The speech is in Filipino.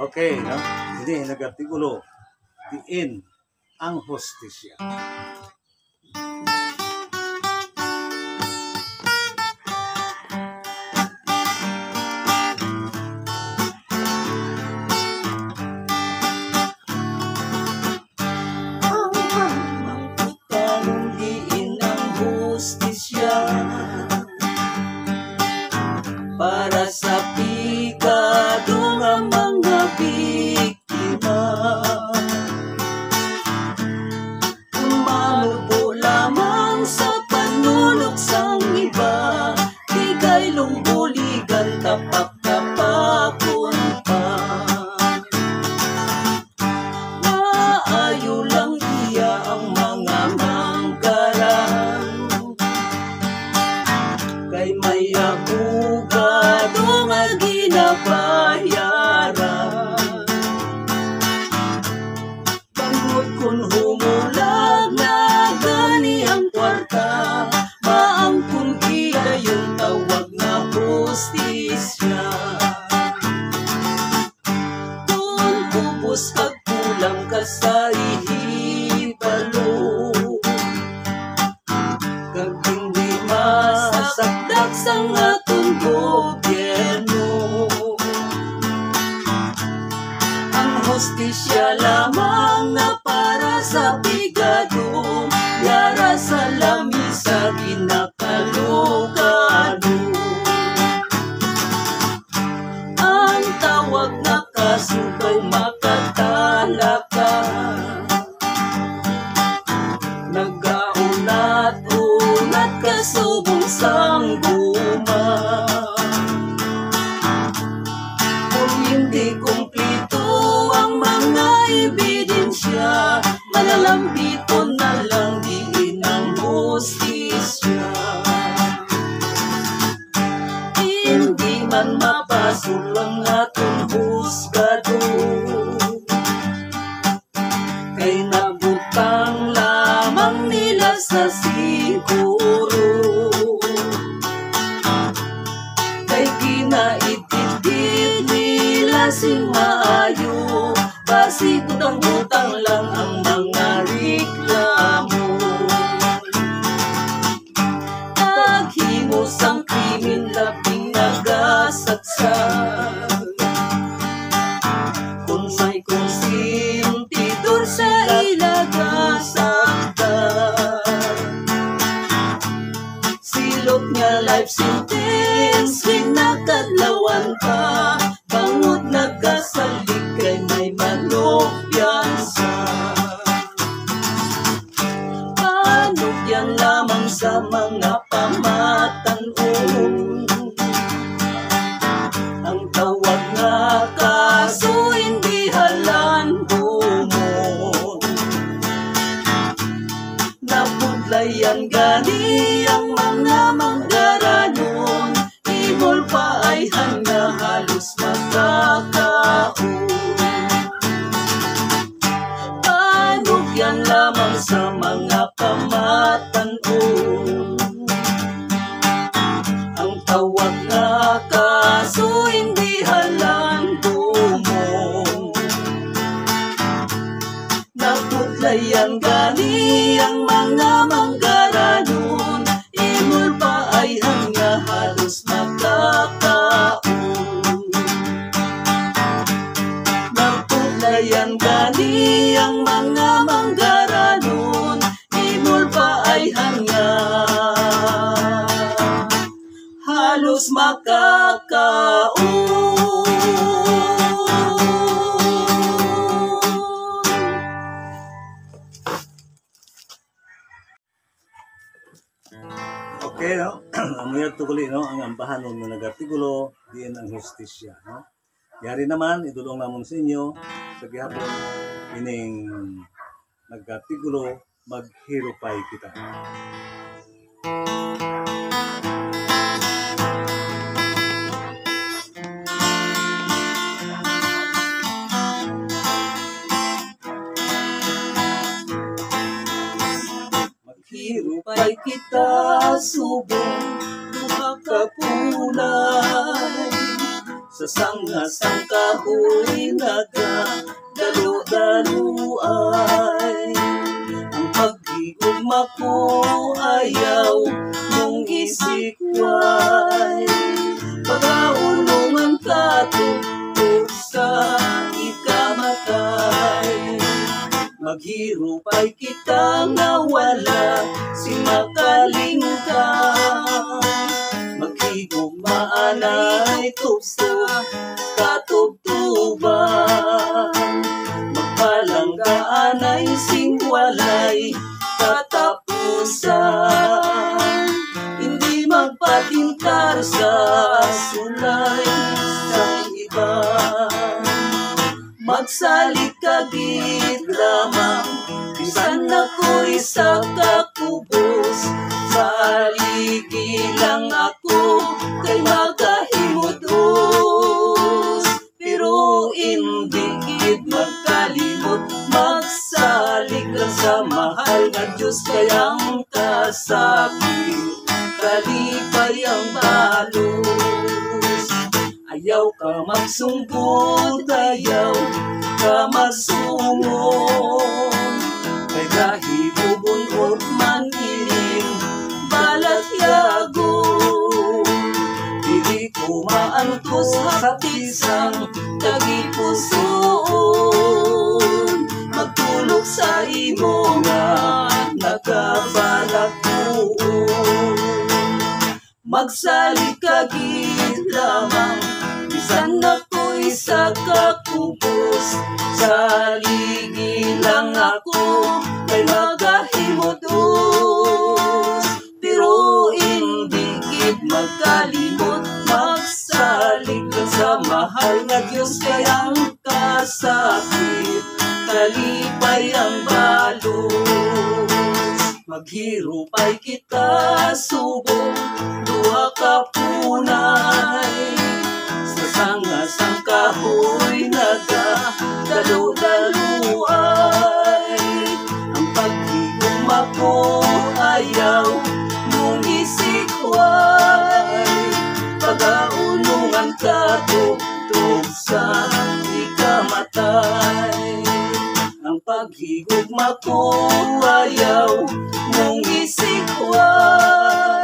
Okay, no? Ini nag-artikulo, diin ang hustisya. Para sa pigado ng mga biktima, manubo lamang sa panunuksang iba, bigay lungguligan tapak kapakun pa. Maayo lang iya ang mga manggaran, kay may abugado nga ginabayaran. Bangod kun humulag na gani ang kwarta, maangkon kita yung tawag na hustisya. Kung kubos ag kulang ka sa ihibalo, kag hindi masakdak sa atong gobyerno, ang hustisya lamang na para sa bigado, yara sa lamisa ginakalugado. Ang tawag na kasubay makatalaka, nag-aunat-unat kasubong sangguma. Kung hindi kumplito ang mga ebidensya, malalambiton na lang diin ang hustisya. Hindi man mapasol ang atong husgado, kay nabutang lamang nila sa siguro, kay ginaititid nila sing maayo, basi butang-butang lang ang mga reklamo. Naghimos ang krimen labing nagasagsak, kung may konsentidor sa ilagasaktan. Silot nga life sentence, pinakadlawan pa, bangod nagkasalig kay may manobyansa. Panobyan lamang sa mga pamatanon, ang tawag nga kaso hindi halan bumon. Napudlayan gani ang mga manggaranon, imol pa ay hanga halos magkakaon. Panugyan lamang sa mga pamatanon, ang tawag nga kaso hindi halan bumon. Napudlayan gani ang mga manggaranon, imol pa ay hanga halos magkakaon. Napudlayan gani ang mga manggaranon, imol pa ay hanga halos makakaon. Okay, no? Amuyat tukuli, no? Ang ambahanon na nag-artikulo, diin ang hustisya, no? Yari naman, idulong namon sa inyo, sa gihapon, ining nag-artikulo, maghirupay kita. Hirupay kita subong duha ka punay, sa sangasang kahoy nagdalo-daluay. Ang paghigugma ko ayaw mong isikway, pag-aunungan ka tugtog sa ikamatay. Maghirap ay kitang nawala, si makaling ka. Maghigugmaan ay tugtog katugtuban, magpalanggaan ay singwalay katapusan. Hindi magpatintar sa sulay sa iba, magsalit ka gid lamang, bisan ako'y sa kakubos. Sa aligi lang ako, kay magahimudos. Pero hindi gid magkalimot, magsalig lang sa mahal nga Diyos. Kayang kasakit, kalipay ang balos. Ayaw ka magsunggod, ayaw ka masungon, kay kahibubunot man ining balat yago. Dili ko maantos sa pisang tagipusoon, magtulog sa imo nga nagkabalakon. Magsalig ka gid lamang, bisan ako'y sa kakubos. Sa ligi lang ako, kay magahimudos. Pero hindi gid magkalimot, magsalig lang sa mahal nga Diyos. Kayang kasakit, kalipay ang balos. Maghirap ay kita subong, duha ka punay, sa sangasang kahoy nagdalo-daluay. Ang paghigugma ko ayaw mong isikway, pag-aunungan ka tugtog sa ikamatay. Ang paghigugma ko ayaw mong isikway,